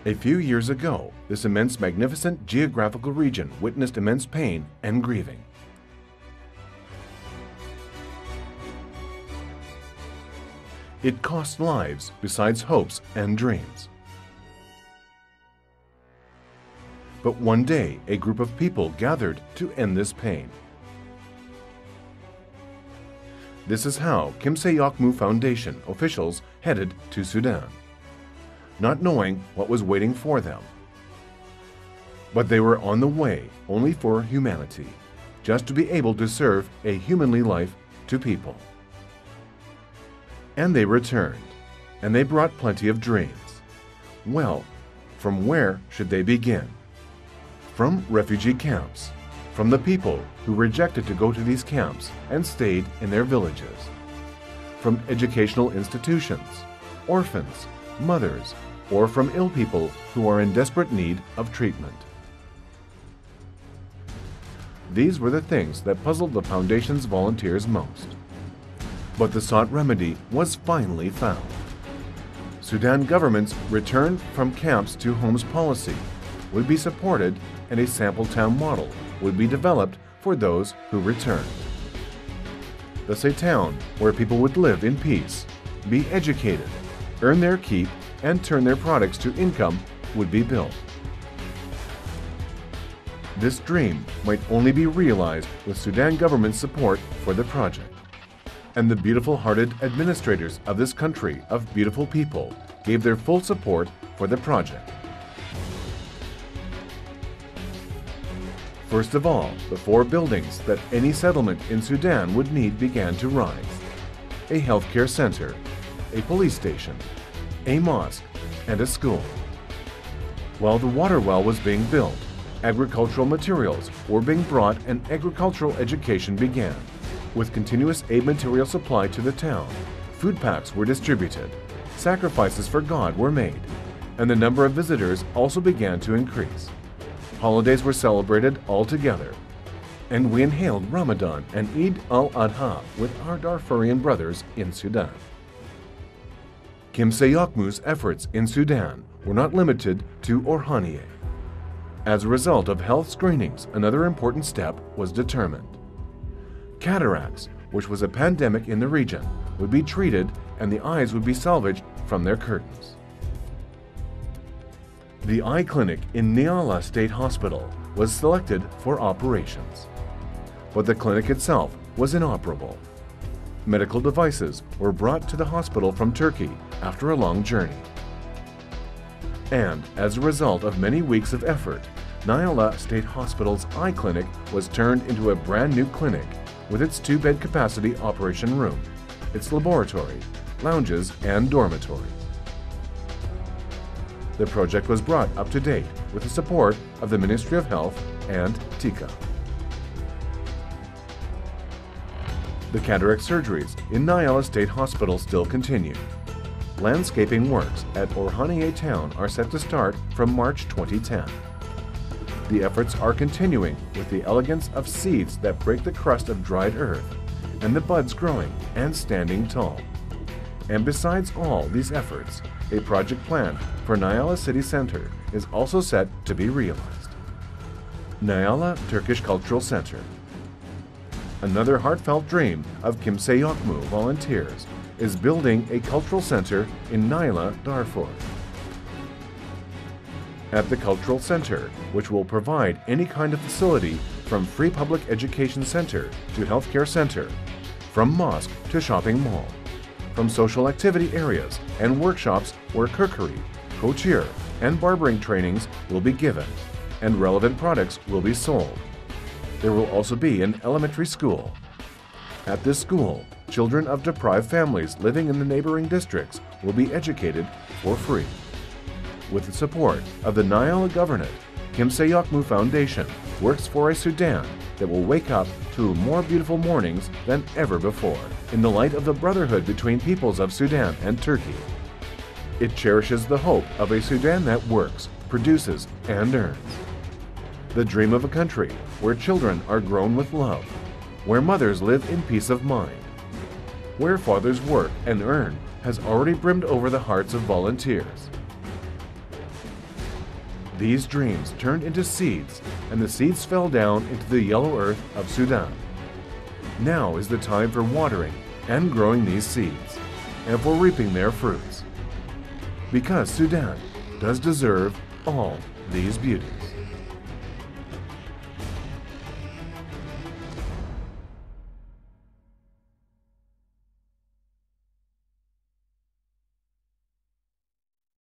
A few years ago, this immense, magnificent geographical region witnessed immense pain and grieving. It cost lives besides hopes and dreams. But one day, a group of people gathered to end this pain. This is how Kimseyokmu Foundation officials headed to Sudan, not knowing what was waiting for them. But they were on the way only for humanity, just to be able to serve a humanly life to people. And they returned, and they brought plenty of dreams. Well, from where should they begin? From refugee camps, from the people who rejected to go to these camps and stayed in their villages, from educational institutions, orphans, mothers, or from ill people who are in desperate need of treatment. These were the things that puzzled the Foundation's volunteers most. But the sought remedy was finally found. Sudan government's return from camps to homes policy would be supported, and a sample town model would be developed for those who returned. Thus a town where people would live in peace, be educated, earn their keep, and turn their products to income would be built. This dream might only be realized with Sudan government's support for the project. And the beautiful-hearted administrators of this country of beautiful people gave their full support for the project. First of all, the 4 buildings that any settlement in Sudan would need began to rise. A healthcare center, a police station, a mosque, and a school. While the water well was being built, agricultural materials were being brought and agricultural education began. With continuous aid material supply to the town, food packs were distributed, sacrifices for God were made, and the number of visitors also began to increase. Holidays were celebrated all together, and we inhaled Ramadan and Eid al-Adha with our Darfurian brothers in Sudan. Kimseyokmu's efforts in Sudan were not limited to Orhaniye. As a result of health screenings, another important step was determined. Cataracts, which was a pandemic in the region, would be treated and the eyes would be salvaged from their curtains. The eye clinic in Nyala State Hospital was selected for operations, but the clinic itself was inoperable. Medical devices were brought to the hospital from Turkey after a long journey. And as a result of many weeks of effort, Nyala State Hospital's eye clinic was turned into a brand new clinic with its 2-bed capacity operation room, its laboratory, lounges, and dormitory. The project was brought up to date with the support of the Ministry of Health and TICA. The cataract surgeries in Nyala State Hospital still continue. Landscaping works at Orhaniye town are set to start from March 2010. The efforts are continuing with the elegance of seeds that break the crust of dried earth, and the buds growing and standing tall. And besides all these efforts, a project plan for Nyala City Center is also set to be realized. Nyala Turkish Cultural Center. Another heartfelt dream of Kimseyokmu volunteers is building a cultural center in Nyala, Darfur. At the Cultural Center, which will provide any kind of facility from free public education center to healthcare center, from mosque to shopping mall, from social activity areas and workshops where cookery, couture, and barbering trainings will be given, and relevant products will be sold. There will also be an elementary school. At this school, children of deprived families living in the neighboring districts will be educated for free. With the support of the Nyala Governorate, Kimseyokmu Foundation works for a Sudan that will wake up to more beautiful mornings than ever before, in the light of the brotherhood between peoples of Sudan and Turkey. It cherishes the hope of a Sudan that works, produces, and earns. The dream of a country where children are grown with love, where mothers live in peace of mind, where fathers work and earn has already brimmed over the hearts of volunteers. These dreams turned into seeds, and the seeds fell down into the yellow earth of Sudan. Now is the time for watering and growing these seeds, and for reaping their fruits. Because Sudan does deserve all these beauties.